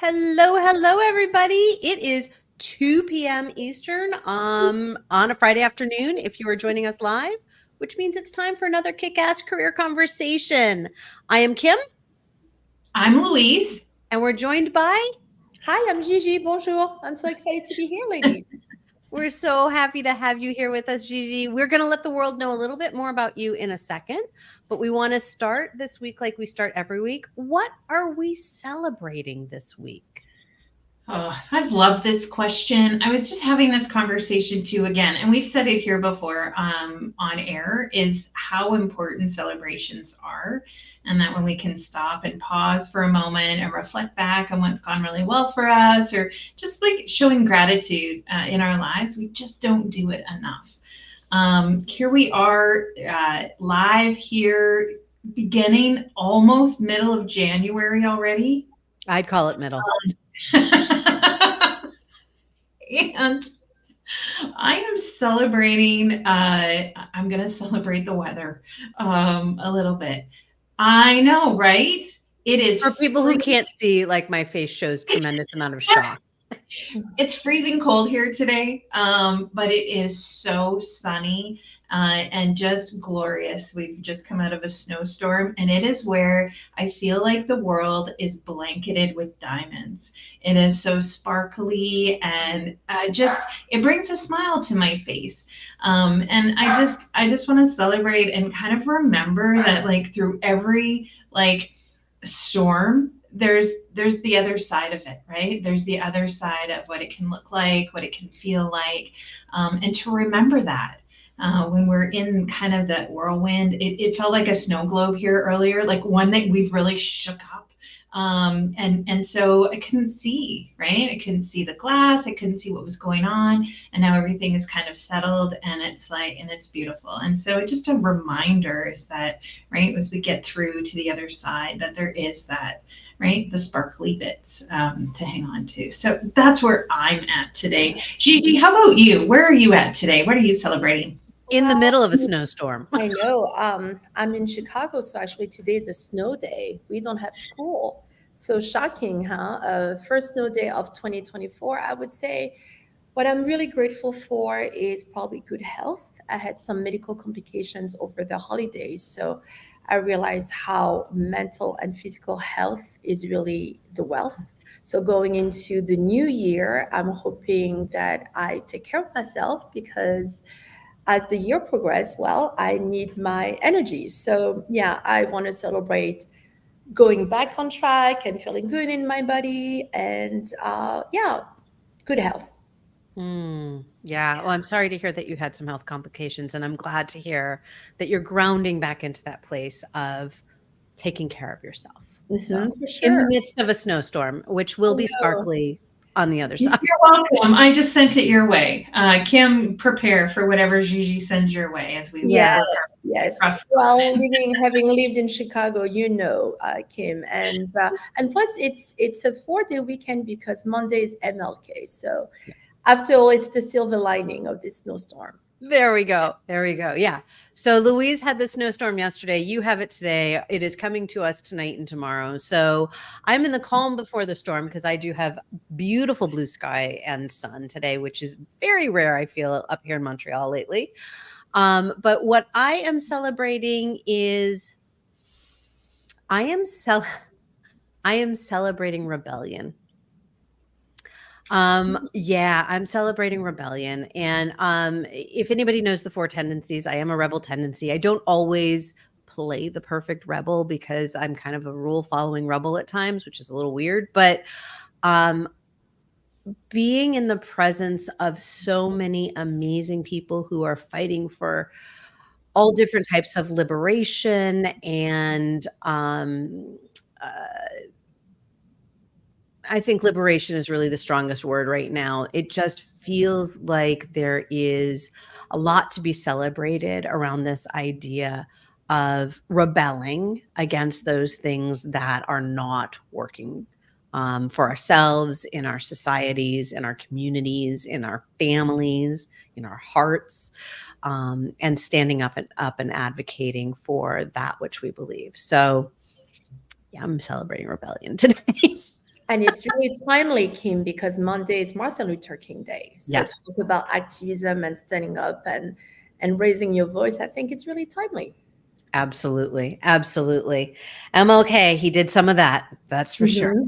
Hello, everybody. It is 2 p.m. Eastern on a Friday afternoon if you are joining us live, which means it's time for another kick-ass career conversation. I am Kim. I'm Louise. And we're joined by... Hi, I'm Gigi. Bonjour. I'm so excited to be here, ladies. We're so happy to have you here with us, Gigi. We're going to let the world know a little bit more about you in a second, but we want to start this week like we start every week. What are we celebrating this week? Oh, I've loved this question. I was just having this conversation too again, and we've said it here before on air, is how important celebrations are. And that when we can stop and pause for a moment and reflect back on what's gone really well for us, or just like showing gratitude in our lives, we just don't do it enough. Here we are live here, beginning almost middle of January already. I'd call it middle. And I am celebrating, I'm going to celebrate the weather a little bit. I know, right? It is. For people who can't see, like my face shows tremendous amount of shock. It's freezing cold here today, but it is so sunny and just glorious. We've just come out of a snowstorm, and it is where I feel like the world is blanketed with diamonds. It is so sparkly, and it brings a smile to my face. And I just want to celebrate and kind of remember that, like, through every storm, there's the other side of it, right? There's the other side of what it can look like, what it can feel like, and to remember that when we're in kind of that whirlwind. It felt like a snow globe here earlier, like one that we've really shook up. And so I couldn't see, right? I couldn't see the glass. I couldn't see what was going on. And now everything is kind of settled, and it's beautiful. And so just a reminder is that, right, as we get through to the other side, that there is that, right, the sparkly bits to hang on to. So that's where I'm at today. Gigi, how about you? Where are you at today? What are you celebrating? In the middle of a snowstorm. I know. I'm in Chicago, so actually today's a snow day. We don't have school. So shocking, huh? First snow day of 2024, I would say. What I'm really grateful for is probably good health. I had some medical complications over the holidays, so I realized how mental and physical health is really the wealth. So going into the new year, I'm hoping that I take care of myself, because as the year progresses, well, I need my energy. So yeah, I want to celebrate going back on track and feeling good in my body, and good health. Yeah. Well, I'm sorry to hear that you had some health complications, and I'm glad to hear that you're grounding back into that place of taking care of yourself. So, For in the sure. midst of a snowstorm, which will be sparkly on the other side. You're welcome. I just sent it your way. Kim, prepare for whatever Gigi sends your way as we Yeah. Yes. Well, having lived in Chicago, Kim, and plus it's a 4-day weekend because Monday is MLK. So after all, it's the silver lining of this snowstorm. There we go. Yeah. So Louise had the snowstorm yesterday. You have it today. It is coming to us tonight and tomorrow. So I'm in the calm before the storm, because I do have beautiful blue sky and sun today, which is very rare, I feel, up here in Montreal lately. But what I am celebrating is I am celebrating rebellion. I'm celebrating rebellion. And if anybody knows the 4 tendencies, I am a rebel tendency. I don't always play the perfect rebel, because I'm kind of a rule following rebel at times, which is a little weird. But being in the presence of so many amazing people who are fighting for all different types of liberation, and I think liberation is really the strongest word right now. It just feels like there is a lot to be celebrated around this idea of rebelling against those things that are not working for ourselves, in our societies, in our communities, in our families, in our hearts, and standing up and advocating for that which we believe. So yeah, I'm celebrating rebellion today. And it's really timely, Kim, because Monday is Martin Luther King Day. So Yes, talk about activism and standing up and raising your voice. I think it's really timely. absolutely. Absolutely. MLK, he did some of that. That's for sure.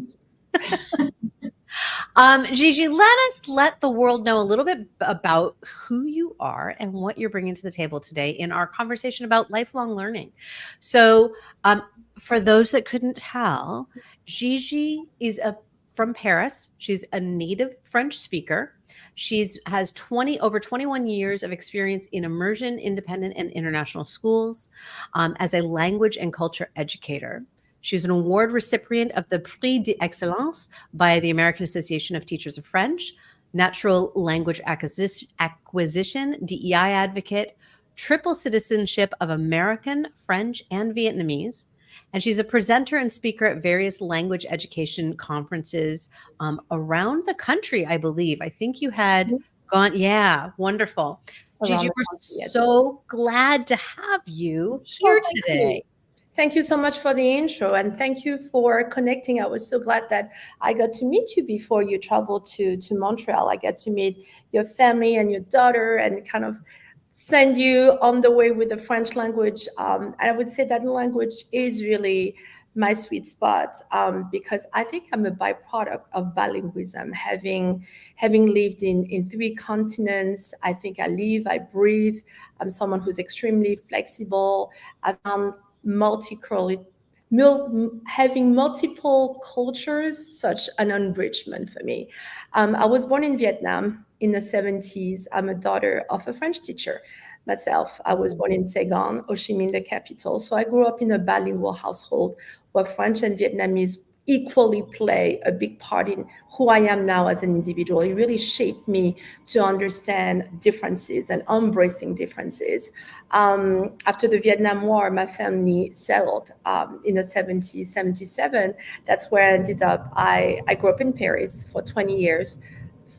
Mhm. Gigi, let the world know a little bit about who you are and what you're bringing to the table today in our conversation about lifelong learning. So, um, for those that couldn't tell, Gigi is a from Paris. She's a native French speaker. She's has 20 over 21 years of experience in immersion, independent, and international schools as a language and culture educator. She's an award recipient of the Prix d'Excellence by the American Association of Teachers of French, natural language acquisition, DEI advocate, triple citizenship of American, French, and Vietnamese. And she's a presenter and speaker at various language education conferences around the country, I believe. I think you had gone, yeah, wonderful. Around Gigi, the we're country, yes. so glad to have you Oh, here thank today. you. Thank you so much for the intro and thank you for connecting. I was so glad that I got to meet you before you traveled to Montreal. I got to meet your family and your daughter and kind of send you on the way with the French language. And I would say that language is really my sweet spot because I think I'm a byproduct of bilingualism, having lived in three continents. I think I live, I breathe. I'm someone who's extremely flexible. I found multicultural, having multiple cultures such an enrichment for me. I was born in Vietnam in the 70s. I'm a daughter of a French teacher myself. I was born in Saigon, Ho Chi Minh, the capital. So I grew up in a bilingual household where French and Vietnamese equally play a big part in who I am now as an individual. It really shaped me to understand differences and embracing differences. After the Vietnam War, my family settled in the 70s, 77. That's where I ended up. I grew up in Paris for 20 years.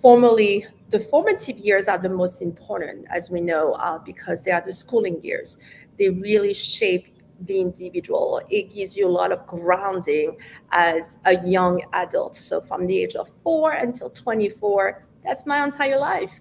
Formerly, the formative years are the most important, as we know, because they are the schooling years. They really shape the individual. It gives you a lot of grounding as a young adult. So from the age of 4 until 24, that's my entire life.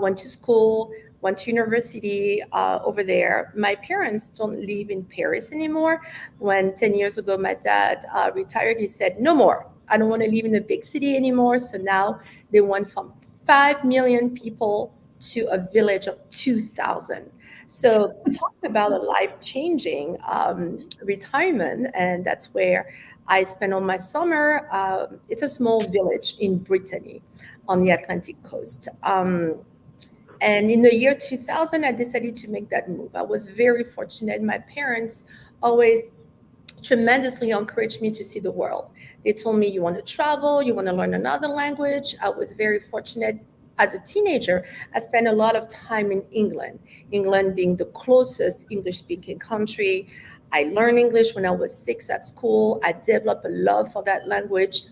Went to school, went to university over there. My parents don't live in Paris anymore. When 10 years ago my dad retired, he said, no more. I don't want to live in a big city anymore. So now they went from 5 million people to a village of 2,000. So talk about a life-changing retirement, and that's where I spend all my summer. It's a small village in Brittany on the Atlantic coast. And in the year 2000, I decided to make that move. I was very fortunate. My parents always tremendously encouraged me to see the world. They told me, you want to travel, you want to learn another language. I was very fortunate. As a teenager, I spent a lot of time in England, England being the closest English speaking country. I learned English when I was 6 at school. I developed a love for that language,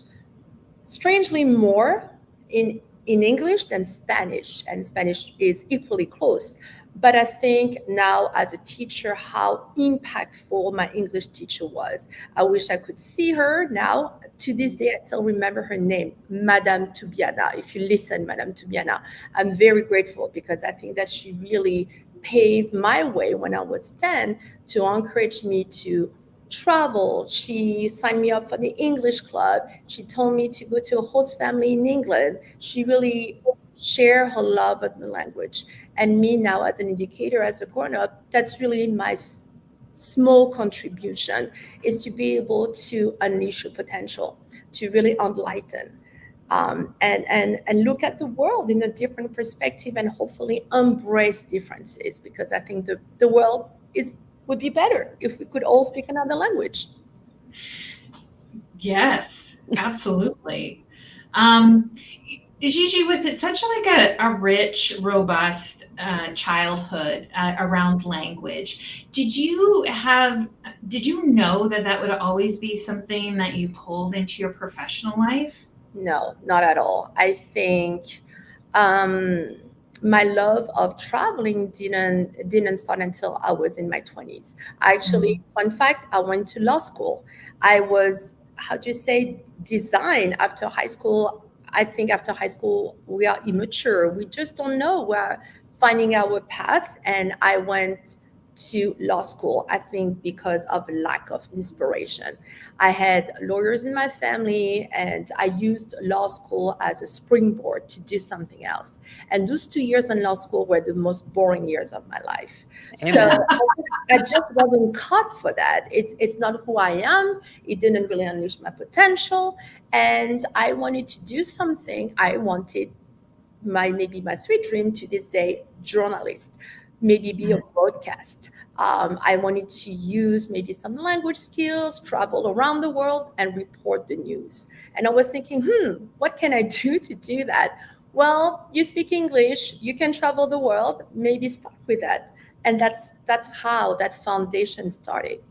strangely more in English than Spanish, and Spanish is equally close. But I think now as a teacher, how impactful my English teacher was. I wish I could see her now. To this day, I still remember her name, Madame Tubiana. If you listen, Madame Tubiana, I'm very grateful because I think that she really paved my way when I was 10 to encourage me to travel. She signed me up for the English club. She told me to go to a host family in England. She really shared her love of the language. And me now as an educator, as a grown-up, that's really my small contribution, is to be able to unleash your potential, to really enlighten. And look at the world in a different perspective and hopefully embrace differences, because I think the world would be better if we could all speak another language. Yes, absolutely. Um, Gigi, with it such like a rich, robust childhood around language, did you know that that would always be something that you pulled into your professional life? No, not at all. I think um, my love of traveling didn't start until I was in my 20s. Actually, Mm. fun fact, I went to law school. I was how do you say, design after high school. I think after high school we are immature. We just don't know. We're finding our path, and I went to law school, I think because of lack of inspiration. I had lawyers in my family, and I used law school as a springboard to do something else. And those 2 years in law school were the most boring years of my life. So Amen. I just wasn't cut for that. It's not who I am. It didn't really unleash my potential. And I wanted to do something. I wanted maybe my sweet dream to this day, journalist, maybe be a broadcast. I wanted to use maybe some language skills, travel around the world, and report the news. And I was thinking, what can I do to do that? Well, you speak English, you can travel the world, maybe start with that. And that's how that foundation started.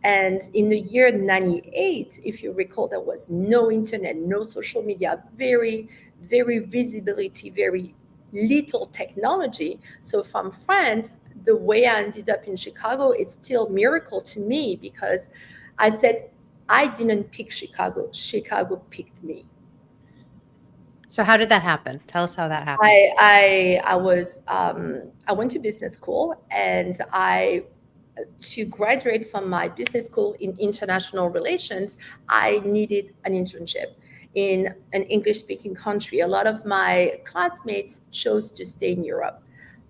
And in the year 98, if you recall, there was no internet, no social media, very, very visibility, very little technology. So from France, the way I ended up in Chicago is still a miracle to me, because I said, I didn't pick Chicago. Chicago picked me. So how did that happen? Tell us how that happened. I went to business school, and to graduate from my business school in international relations, I needed an internship in an English speaking country. A lot of my classmates chose to stay in Europe.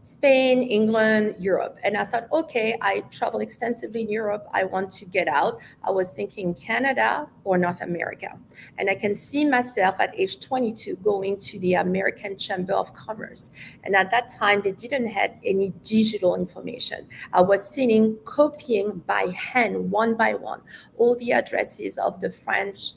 Spain, England, Europe. And I thought, okay, I travel extensively in Europe. I want to get out. I was thinking Canada or North America. And I can see myself at age 22 going to the American Chamber of Commerce. And at that time, they didn't have any digital information. I was sitting copying by hand, one by one, all the addresses of the French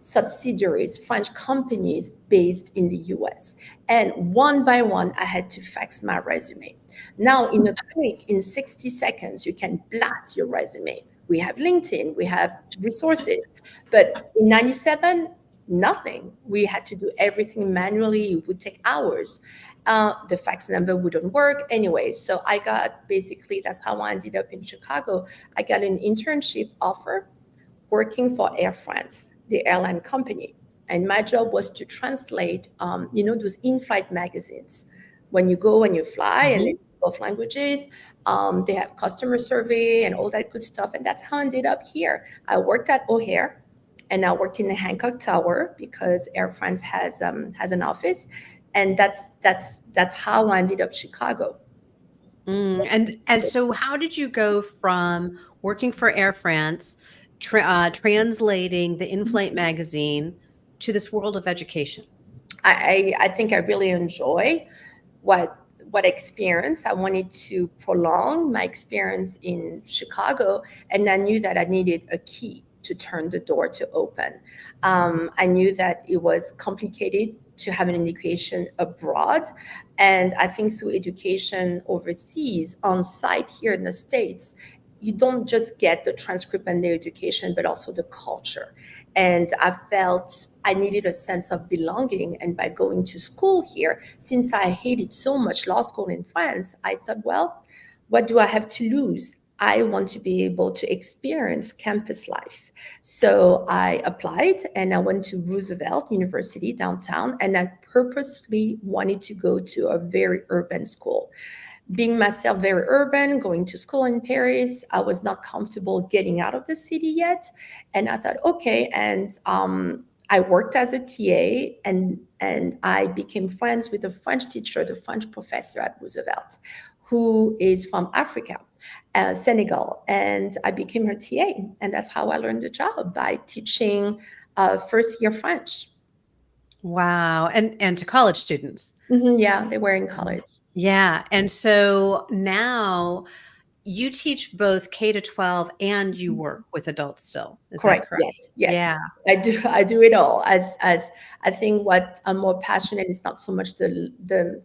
subsidiaries, French companies based in the US. And one by one, I had to fax my resume. Now, in a click, in 60 seconds, you can blast your resume. We have LinkedIn, we have resources. But in 97, nothing. We had to do everything manually. It would take hours. The fax number wouldn't work anyway. So I got, basically, that's how I ended up in Chicago. I got an internship offer working for Air France, the airline company. And my job was to translate, those in-flight magazines. When you go and you fly, and it's both languages, they have customer survey and all that good stuff. And that's how I ended up here. I worked at O'Hare, and I worked in the Hancock Tower because Air France has an office. And that's how I ended up Chicago. And so how did you go from working for Air France, translating the in-flight magazine to this world of education? I think I really enjoy what experience. I wanted to prolong my experience in Chicago, and I knew that I needed a key to turn the door to open. I knew that it was complicated to have an education abroad, and I think through education overseas, on site here in the States, you don't just get the transcript and the education, but also the culture. And I felt I needed a sense of belonging. And by going to school here, since I hated so much law school in France, I thought, well, what do I have to lose? I want to be able to experience campus life. So I applied, and I went to Roosevelt University downtown, and I purposely wanted to go to a very urban school. Being myself very urban, going to school in Paris, I was not comfortable getting out of the city yet. And I thought, okay. And I worked as a TA, and I became friends with a French teacher, the French professor at Roosevelt, who is from Africa, Senegal. And I became her TA. And that's how I learned the job, by teaching first year French. Wow. And to college students. Yeah, they were in college. Yeah. And so now you teach both K to 12 and you work with adults still. Is that correct? Yes. Yeah. I do it all. As I think what I'm more passionate is not so much the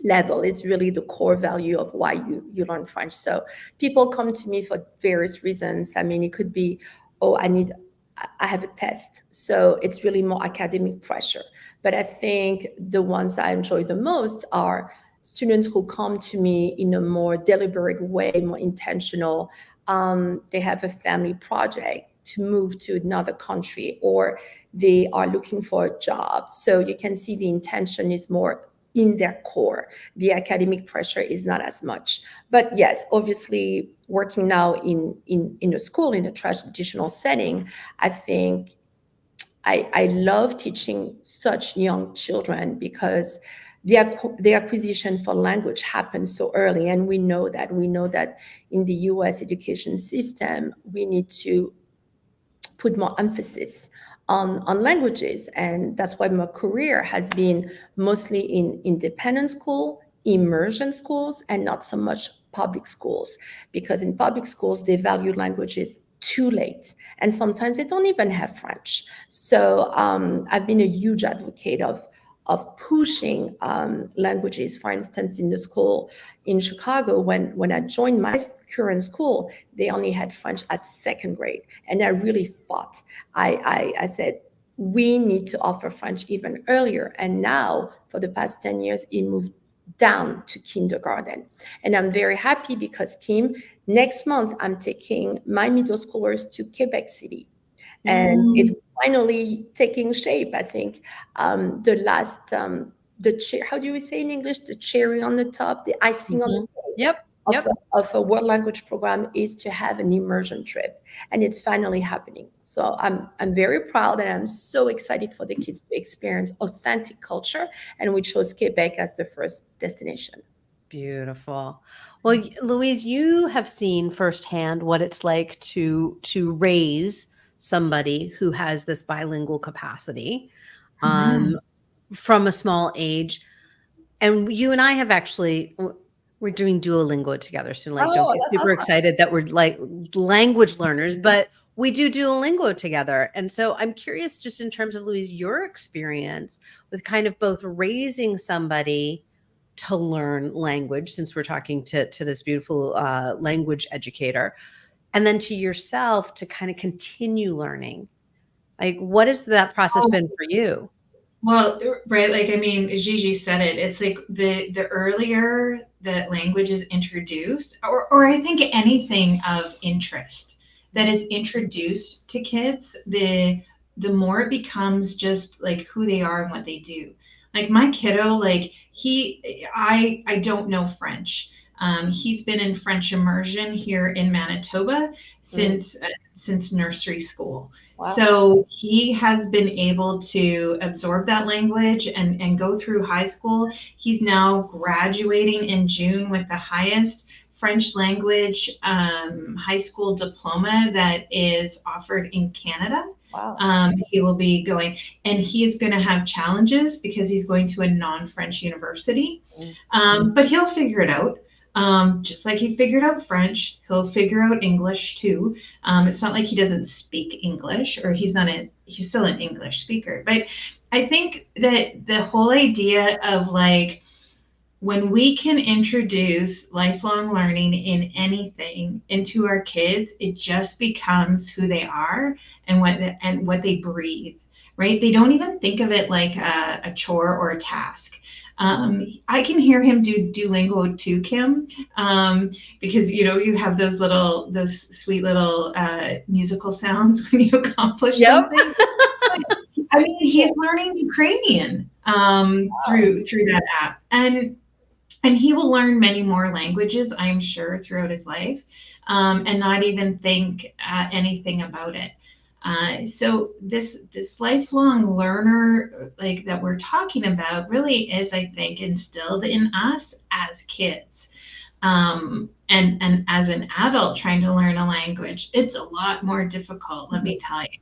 level, it's really the core value of why you learn French. So people come to me for various reasons. I mean, it could be, oh, I have a test. So it's really more academic pressure. But I think the ones I enjoy the most are students who come to me in a more deliberate way, more intentional. They have a family project to move to another country, or they are looking for a job. So you can see the intention is more in their core. The academic pressure is not as much. But yes, obviously working now in a school, in a traditional setting, I think I love teaching such young children because the acquisition for language happens so early. And we know that. We know that in the US education system, we need to put more emphasis on languages. And that's why my career has been mostly in independent school, immersion schools, and not so much public schools. Because in public schools, they value languages too late. And sometimes they don't even have French. So I've been a huge advocate of pushing languages. For instance, in the school in Chicago, when I joined my current school, they only had French at second grade. And I really fought. I said, we need to offer French even earlier. And now, for the past 10 years, it moved down to kindergarten. And I'm very happy because, Kim, next month, I'm taking my middle schoolers to Quebec City. And it's finally taking shape. I think the last, how do we say in English? The cherry on the top, the icing on the Yep. Yep. of a world language program is to have an immersion trip, and it's finally happening. So I'm very proud, and I'm so excited for the kids to experience authentic culture, and we chose Quebec as the first destination. Beautiful. Well, Louise, you have seen firsthand what it's like to raise somebody who has this bilingual capacity from a small age. And you and I have actually, we're doing Duolingo together soon. Like, don't Oh, get that's super awesome. excited that we're like language learners, but we do Duolingo together. And so I'm curious, just in terms of, Louise, your experience with kind of both raising somebody to learn language, since we're talking to this beautiful language educator, and then to yourself to kind of continue learning. Like, what has that process been for you? Well, right, like I mean, Gigi said it. It's like the earlier that language is introduced, or I think anything of interest that is introduced to kids, the more it becomes just like who they are and what they do. Like my kiddo, like I don't know French. He's been in French immersion here in Manitoba since nursery school. Wow. So he has been able to absorb that language and go through high school. He's now graduating in June with the highest French language high school diploma that is offered in Canada. Wow. He will be going, and he is going to have challenges because he's going to a non-French university, but he'll figure it out. Just like he figured out French, he'll figure out English too. It's not like he doesn't speak English, or he's still an English speaker. But I think that the whole idea of like, when we can introduce lifelong learning in anything into our kids, it just becomes who they are and what they breathe, right? They don't even think of it like a chore or a task. I can hear him do Duolingo too, Kim, because you have those sweet little musical sounds when you accomplish something. I mean, he's learning Ukrainian through that app, and he will learn many more languages, I'm sure, throughout his life, and not even think anything about it. So this lifelong learner, like that we're talking about, really is, I think, instilled in us as kids. And as an adult trying to learn a language, it's a lot more difficult, let me tell you.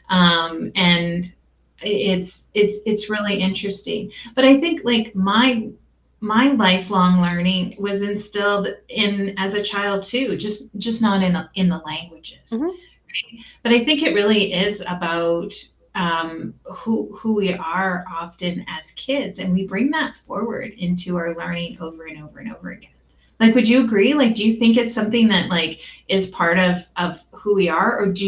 And it's really interesting. But I think like my lifelong learning was instilled in as a child too, just not in the languages. Right? But I think it really is about who we are often as kids, and we bring that forward into our learning over and over and over again. Like, would you agree? Like, do you think it's something that like is part of who we are, or can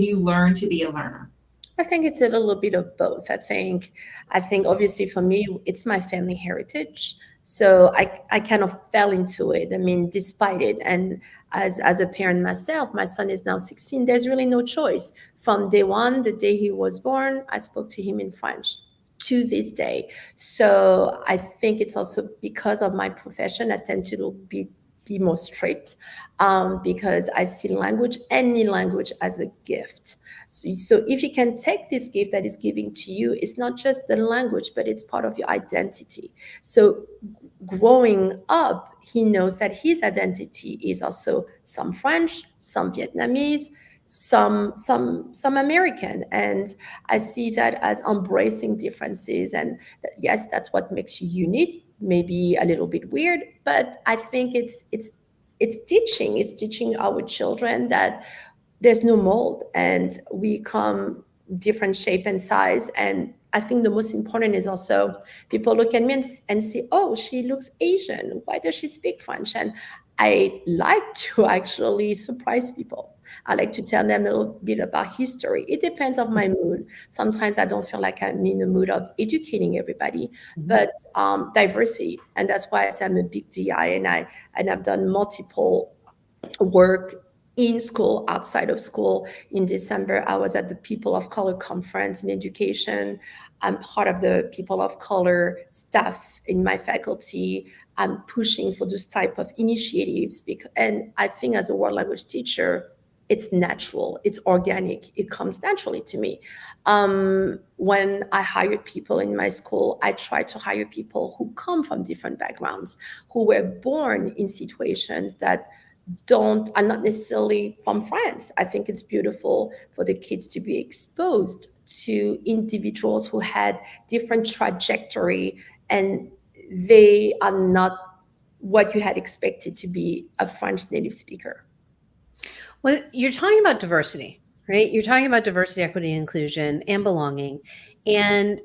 you learn to be a learner? I think it's a little bit of both. I think obviously for me, it's my family heritage. So I kind of fell into it. I mean, despite it. And as a parent myself, my son is now 16. There's really no choice. From day one, the day he was born, I spoke to him in French to this day. So I think it's also because of my profession, I tend to be more strict, because I see language, any language, as a gift. So if you can take this gift that is giving to you, it's not just the language, but it's part of your identity. So growing up, he knows that his identity is also some French, some Vietnamese, some American. And I see that as embracing differences, and that, yes, that's what makes you unique. Maybe a little bit weird, but I think it's teaching our children that there's no mold and we come different shape and size. And I think the most important is also people look at me and say, oh, she looks Asian, why does she speak French? And I like to actually surprise people. I like to tell them a little bit about history. It depends on my mood. Sometimes I don't feel like I'm in the mood of educating everybody, Mhm. but diversity. And that's why I say I'm a big DI, and I've done multiple work in school, outside of school. In December, I was at the People of Color Conference in education. I'm part of the People of Color staff in my faculty. I'm pushing for those type of initiatives and I think as a world language teacher, it's natural, it's organic, it comes naturally to me. When I hired people in my school, I try to hire people who come from different backgrounds, who were born in situations that don't are not necessarily from France. I think it's beautiful for the kids to be exposed to individuals who had different trajectory, and they are not what you had expected to be a French native speaker. Well, you're talking about diversity, right? You're talking about diversity, equity, inclusion, and belonging. And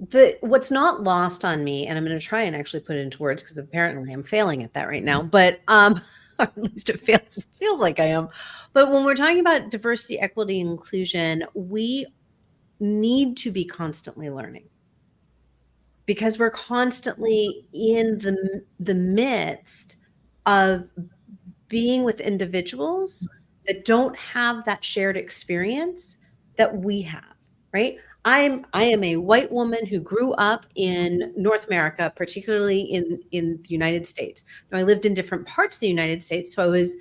the what's not lost on me, and I'm going to try and actually put it into words because apparently I'm failing at that right now, but or at least it feels like I am. But when we're talking about diversity, equity, inclusion, we need to be constantly learning because we're constantly in the midst of being with individuals that don't have that shared experience that we have, right? I am a white woman who grew up in North America, particularly in the United States. Now I lived in different parts of the United States, so I was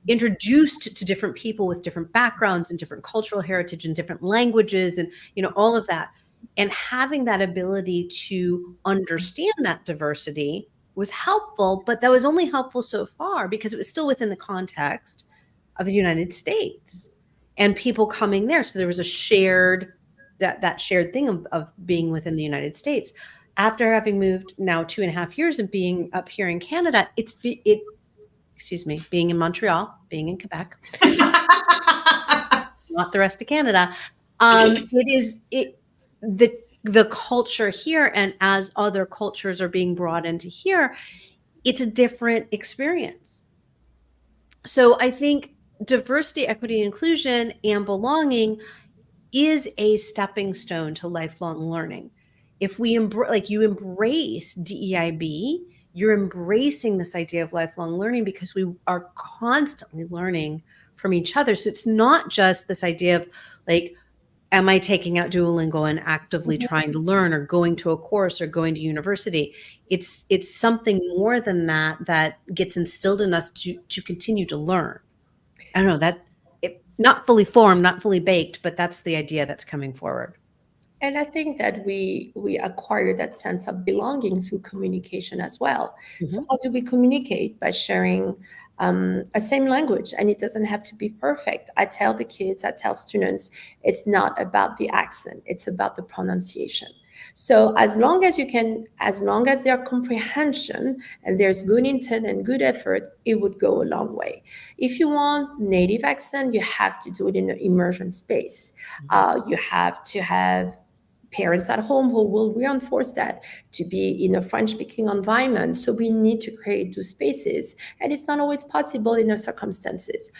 introduced to different people with different backgrounds and different cultural heritage and different languages and all of that. And having that ability to understand that diversity was helpful, but that was only helpful so far because it was still within the context of the United States and people coming there. So there was a shared that shared thing of being within the United States. After having moved now 2.5 years of being up here in Canada, excuse me, being in Montreal, being in Quebec, not the rest of Canada. It is it the culture here, and as other cultures are being brought into here, it's a different experience. So I think diversity, equity, inclusion, and belonging is a stepping stone to lifelong learning. If we like you embrace DEIB, you're embracing this idea of lifelong learning because we are constantly learning from each other. So it's not just this idea of like, am I taking out Duolingo and actively trying to learn or going to a course or going to university? It's something more than that that gets instilled in us to continue to learn. I don't know that not fully formed, not fully baked, but that's the idea that's coming forward. And I think that we acquire that sense of belonging through communication as well. So Mhm. how do we communicate? By sharing a same language, and it doesn't have to be perfect. I tell the kids, I tell students, it's not about the accent; it's about the pronunciation. So as long as their comprehension and there's good intent and good effort, it would go a long way. If you want native accent, you have to do it in an immersion space. You have to have parents at home who will reinforce that, to be in a French speaking environment. So we need to create those spaces. And it's not always possible in the circumstances.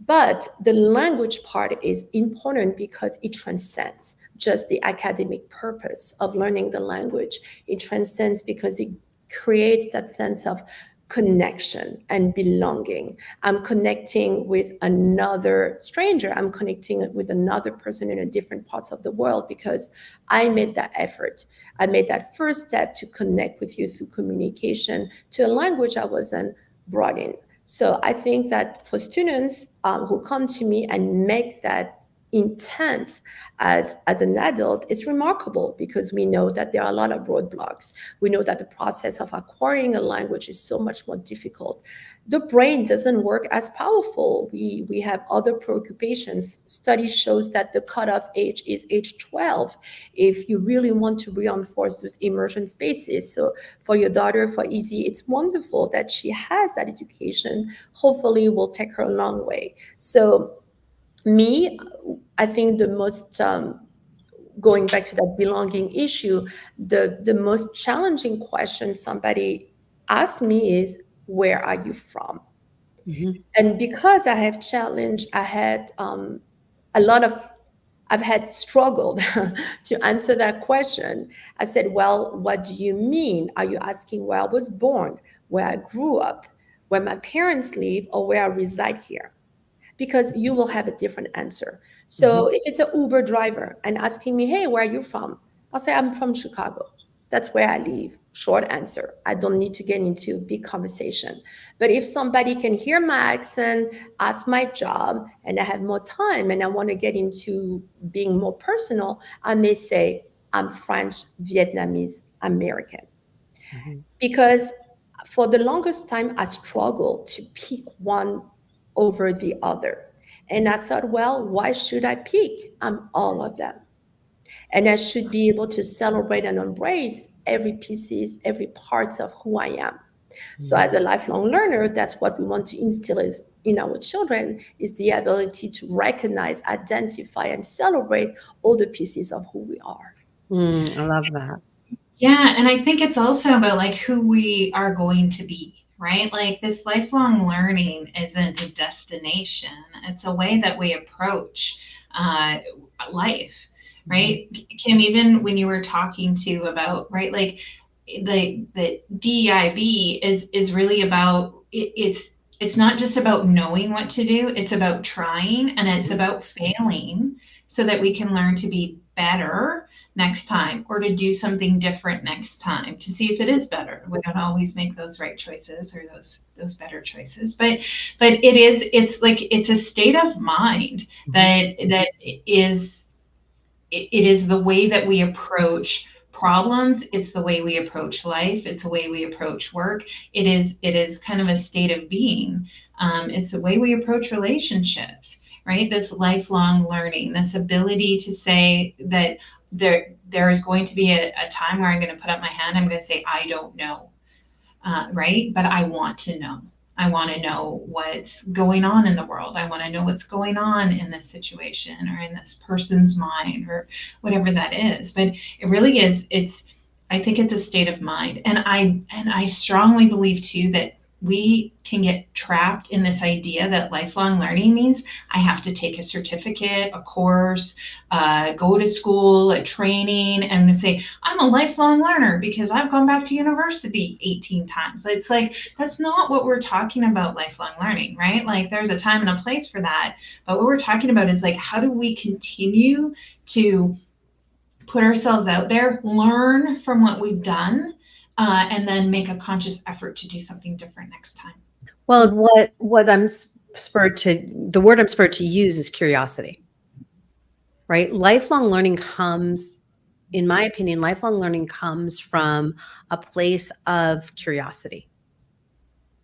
But the language part is important because it transcends just the academic purpose of learning the language. It transcends because it creates that sense of connection and belonging. I'm connecting with another stranger. I'm connecting with another person in a different parts of the world because I made that effort. I made that first step to connect with you through communication to a language I wasn't brought in. So I think that for students who come to me and make that intent as an adult, it's remarkable because we know that there are a lot of roadblocks. We know that the process of acquiring a language is so much more difficult. The brain doesn't work as powerful. We have other preoccupations. Study shows that the cutoff age is age 12 if you really want to reinforce those immersion spaces. So for your daughter, for Izzy, it's wonderful that she has that education. Hopefully, will take her a long way. So me, I think the most going back to that belonging issue, the most challenging question somebody asked me is, "Where are you from?" Mhm. And because I have challenged, I had a lot of I've had struggled to answer that question. I said, well, what do you mean? Are you asking where I was born, where I grew up, where my parents live, or where I reside here? Because you will have a different answer. So Mhm. if it's an Uber driver and asking me, hey, where are you from? I'll say, I'm from Chicago. That's where I live. Short answer. I don't need to get into big conversation. But if somebody can hear my accent, ask my job, and I have more time and I want to get into being more personal, I may say, I'm French, Vietnamese, American. Mhm. Because for the longest time, I struggled to pick one over the other. And I thought, well, why should I pick? I'm all of them. And I should be able to celebrate and embrace every pieces, every parts of who I am. So as Mhm. a lifelong learner, that's what we want to instill in our children is the ability to recognize, identify, and celebrate all the pieces of who we are. I love that. Yeah, and I think it's also about like who we are going to be, right? Like this lifelong learning isn't a destination, it's a way that we approach uh, life, Mhm. right? Kim, even when you were talking to about, right, like the DEIB is really about it's not just about knowing what to do, it's about trying and it's Mhm. about failing so that we can learn to be better next time or to do something different next time to see if it is better. We don't always make those right choices or those better choices, but it's like it's a state of mind Mhm. that is it is the way that we approach problems, it's the way we approach life, it's the way we approach work, it is kind of a state of being. It's the way we approach relationships, right? This lifelong learning, this ability to say that there is going to be a time where I'm going to put up my hand, I'm going to say I don't know, right? But I want to know. I want to know what's going on in the world. I want to know what's going on in this situation or in this person's mind or whatever that is. But it really is. I think it's a state of mind, and I strongly believe too that we can get trapped in this idea that lifelong learning means I have to take a certificate, a course, go to school, a training, and say, I'm a lifelong learner because I've gone back to university 18 times. It's like, that's not what we're talking about lifelong learning, right? Like, there's a time and a place for that. But what we're talking about is like, how do we continue to put ourselves out there, learn from what we've done, and then make a conscious effort to do something different next time? Well, what I'm spurred to the word I'm spurred to use is curiosity, right? Lifelong learning comes, in my opinion, lifelong learning comes from a place of curiosity.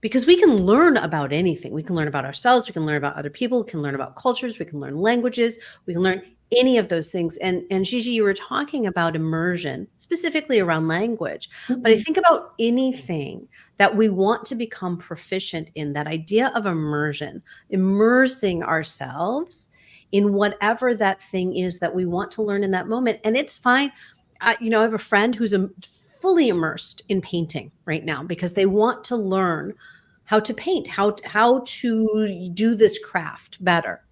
Because we can learn about anything. We can learn about ourselves, we can learn about other people, we can learn about cultures, we can learn languages, we can learn any of those things. And Gigi, you were talking about immersion, specifically around language. But I Mhm. think about anything that we want to become proficient in, that idea of immersion, immersing ourselves in whatever that thing is that we want to learn in that moment. And it's fine. I have a friend who's fully immersed in painting right now because they want to learn how to paint, how to do this craft better.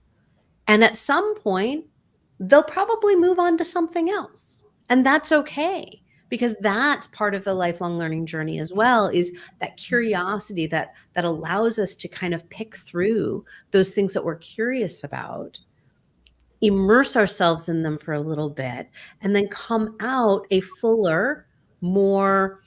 And at some point, they'll probably move on to something else. And that's okay, because that's part of the lifelong learning journey as well, is that curiosity that allows us to kind of pick through those things that we're curious about, immerse ourselves in them for a little bit, and then come out a fuller, more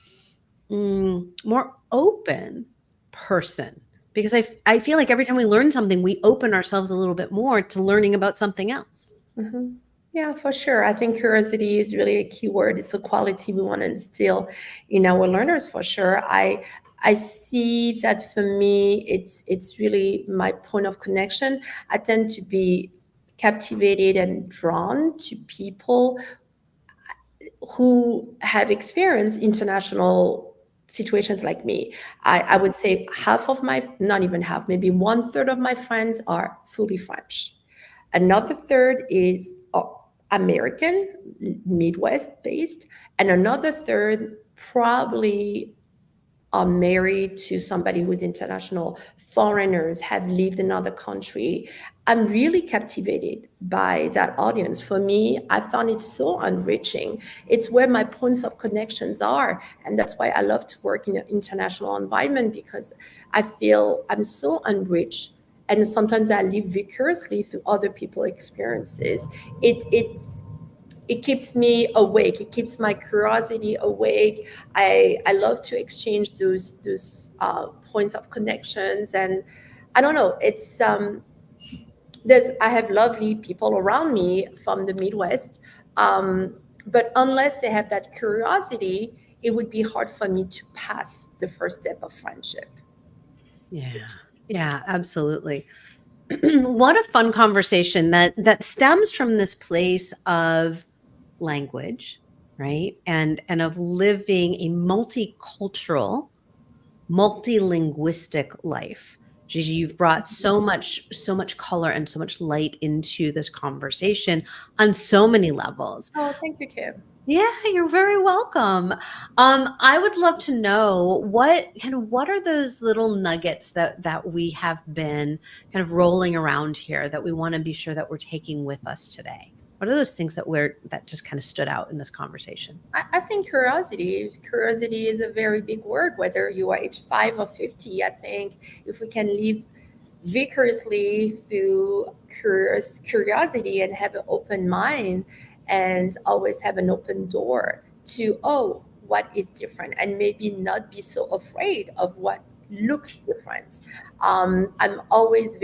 more open person. Because I feel like every time we learn something, we open ourselves a little bit more to learning about something else. Mhm. Yeah, for sure. I think curiosity is really a key word. It's a quality we want to instill in our learners for sure. I see that for me, it's really my point of connection. I tend to be captivated and drawn to people who have experienced international situations like me. I would say half of my, not even half, maybe one third of my friends are fully French. Another third is American, Midwest based, and another third probably are married to somebody who's international, foreigners have lived in another country. I'm really captivated by that audience. For me, I found it so enriching. It's where my points of connections are. And that's why I love to work in an international environment, because I feel I'm so enriched. And sometimes I live vicariously through other people's experiences. It's it keeps me awake. It keeps my curiosity awake. I love to exchange those points of connections. And I don't know, it's there's I have lovely people around me from the Midwest, but unless they have that curiosity, it would be hard for me to pass the first step of friendship. Yeah. Yeah, absolutely. What a fun conversation that stems from this place of language, right? And of living a multicultural, multilinguistic life. Gigi, you've brought so much color and so much light into this conversation on so many levels. Oh, thank you, Kim. Yeah, you're very welcome. I would love to know what are those little nuggets that we have been kind of rolling around here that we want to be sure that we're taking with us today. What are those things that just kind of stood out in this conversation? I think curiosity is a very big word, whether you are age 5 or 50. I think if we can live vicariously through curiosity and have an open mind and always have an open door to, oh, what is different, and maybe not be so afraid of what looks different. I'm always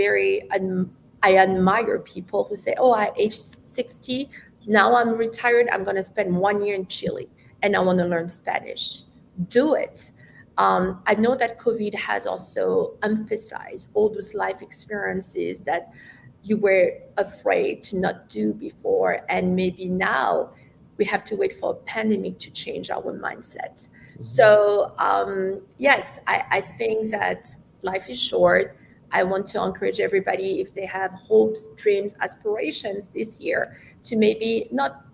I admire people who say, oh, I age 60, now I'm retired, I'm going to spend 1 year in Chile and I want to learn Spanish. Do it. I know that COVID has also emphasized all those life experiences that you were afraid to not do before. And maybe now we have to wait for a pandemic to change our mindset. So, yes, I think that life is short. I want to encourage everybody, if they have hopes, dreams, aspirations this year, to maybe not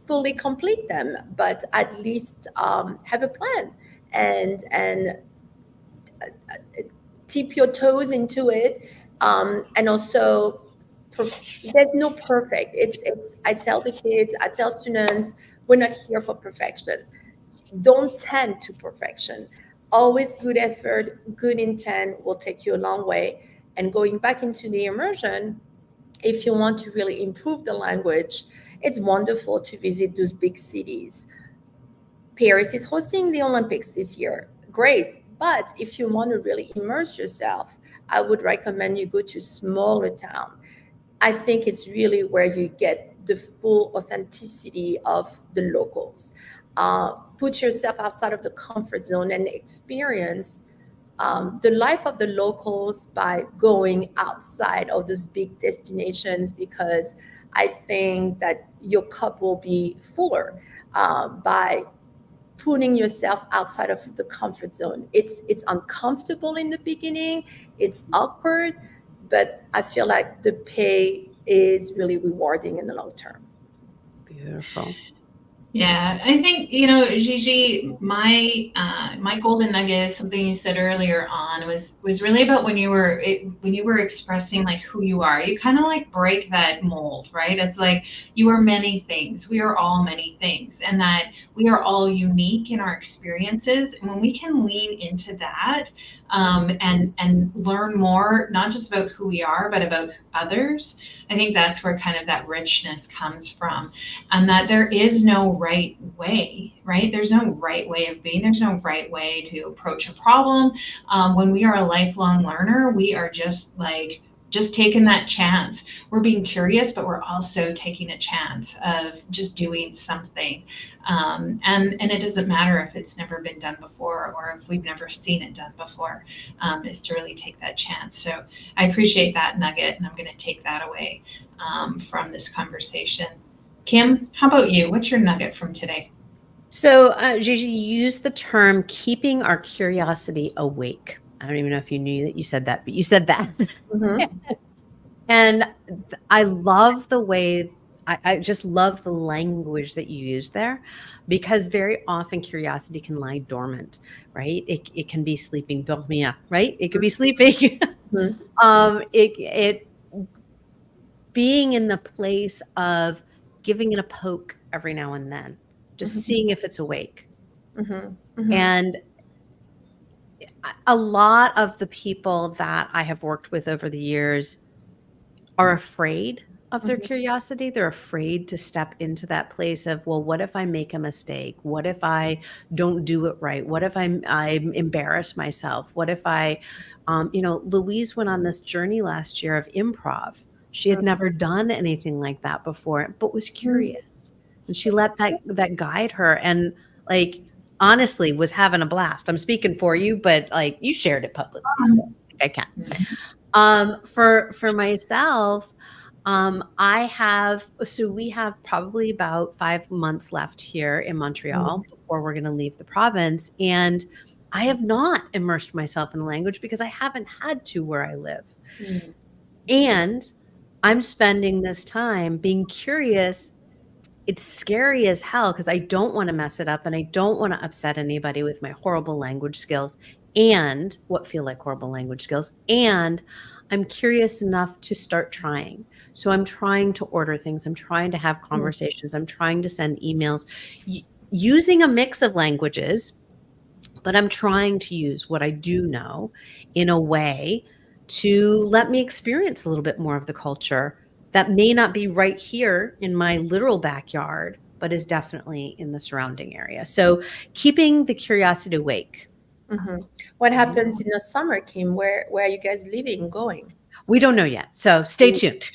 fully complete them, but at least have a plan and tip your toes into it. And also, there's no perfect. It's. I tell the kids, I tell students, we're not here for perfection. Don't tend to perfection. Always good effort, good intent will take you a long way. And going back into the immersion, if you want to really improve the language, it's wonderful to visit those big cities. Paris is hosting the Olympics this year. Great. But if you want to really immerse yourself, I would recommend you go to smaller town. I think it's really where you get the full authenticity of the locals. Put yourself outside of the comfort zone and experience the life of the locals by going outside of those big destinations, because I think that your cup will be fuller by putting yourself outside of the comfort zone. It's uncomfortable in the beginning, it's awkward, but I feel like the pay is really rewarding in the long term. Beautiful. Yeah, I think, Gigi, my golden nugget, something you said earlier on, was really about when you were expressing like who you are. You kind of like break that mold, right? It's like you are many things. We are all many things, and that we are all unique in our experiences. And when we can lean into that, and learn more, not just about who we are, but about others, I think that's where kind of that richness comes from, and that there is no right way, right? There's no right way of being. There's no right way to approach a problem. When we are a lifelong learner, we are just taking that chance. We're being curious, but we're also taking a chance of just doing something. And it doesn't matter if it's never been done before or if we've never seen it done before, is to really take that chance. So I appreciate that nugget, and I'm going to take that away from this conversation. Kim, how about you? What's your nugget from today? So, Gigi, you used the term keeping our curiosity awake. I don't even know if you knew that you said that, but you said that. Mm-hmm. And I love the way, I just love the language that you use there, because very often curiosity can lie dormant, right? It can be sleeping, dormir, right? It could be sleeping. Mm-hmm. It being in the place of giving it a poke every now and then, just seeing if it's awake. Mm-hmm. Mm-hmm. And a lot of the people that I have worked with over the years are afraid of their Mm-hmm. curiosity. They're afraid to step into that place of, well, what if I make a mistake? What if I don't do it right? What if I embarrass myself? What if Louise went on this journey last year of improv. She had never done anything like that before, but was curious. And she let that guide her, and like honestly was having a blast. I'm speaking for you, but like you shared it publicly, so I think I can. For myself, we have probably about 5 months left here in Montreal before we're going to leave the province. And I have not immersed myself in the language because I haven't had to where I live. Mm-hmm. And I'm spending this time being curious. It's scary as hell because I don't want to mess it up and I don't want to upset anybody with my horrible language skills and what feel like horrible language skills. And I'm curious enough to start trying. So I'm trying to order things. I'm trying to have conversations. I'm trying to send emails using a mix of languages, but I'm trying to use what I do know in a way to let me experience a little bit more of the culture that may not be right here in my literal backyard, but is definitely in the surrounding area. So keeping the curiosity awake. Mm-hmm. What happens in the summer, Kim? Where are you guys living, going? We don't know yet. So stay tuned.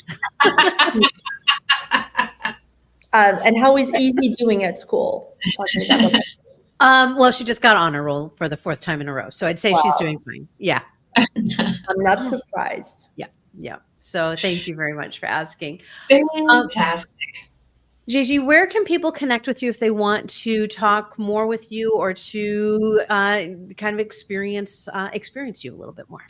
And how is Easy doing at school? Talking about the Well, she just got honor roll for the fourth time in a row. So I'd say she's wow. doing fine. Yeah. I'm not surprised. Yeah. Yeah. So thank you very much for asking. Fantastic. Gigi, where can people connect with you if they want to talk more with you or to kind of experience you a little bit more?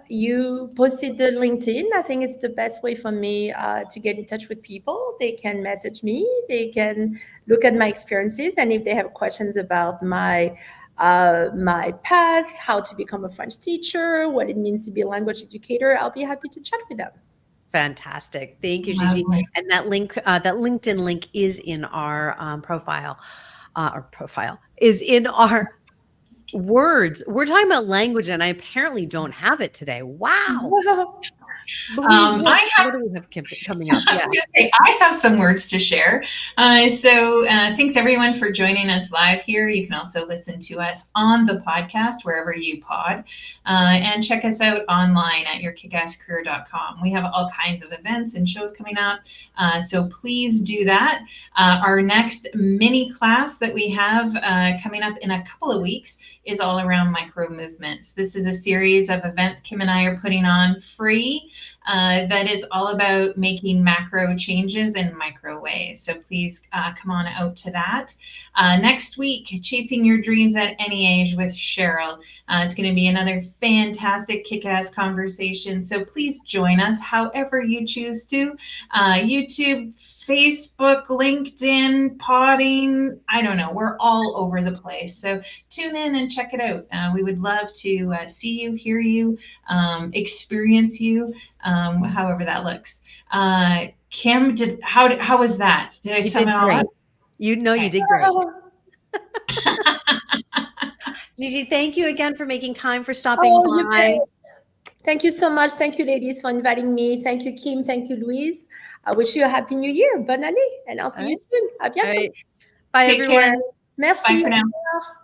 You posted the LinkedIn. I think it's the best way for me to get in touch with people. They can message me. They can look at my experiences, and if they have questions about my path, how to become a French teacher, what it means to be a language educator, I'll be happy to chat with them. Fantastic. Thank you, Gigi. Lovely. And that link, that LinkedIn link is in our profile, is in our words. We're talking about language, and I apparently don't have it today. Wow. Louise, I have what do we have coming up? I was Yeah. gonna say, I have some words to share. Thanks everyone for joining us live here. You can also listen to us on the podcast wherever you pod, and check us out online at yourkickasscareer.com. We have all kinds of events and shows coming up, so please do that. Our next mini class that we have coming up in a couple of weeks is all around micro movements. This is a series of events Kim and I are putting on free. That is all about making macro changes in micro ways. So please come on out to that. Next week, Chasing Your Dreams at Any Age with Cheryl. It's going to be another fantastic kick-ass conversation. So please join us however you choose to. YouTube, Facebook, LinkedIn, Potting. I don't know. We're all over the place. So tune in and check it out. We would love to see you, hear you, experience you, however that looks. Kim, how was that? Did I You sum did it all great. up? You know you Okay. did great. Gigi, thank you again for making time for stopping Oh, you by. bet. Thank you so much. Thank you, ladies, for inviting me. Thank you, Kim. Thank you, Louise. I wish you a happy new year. Bonne année. And I'll see All you right. soon. À All bientôt. right. Bye, Take care. everyone. Bye Merci. for now. Au revoir.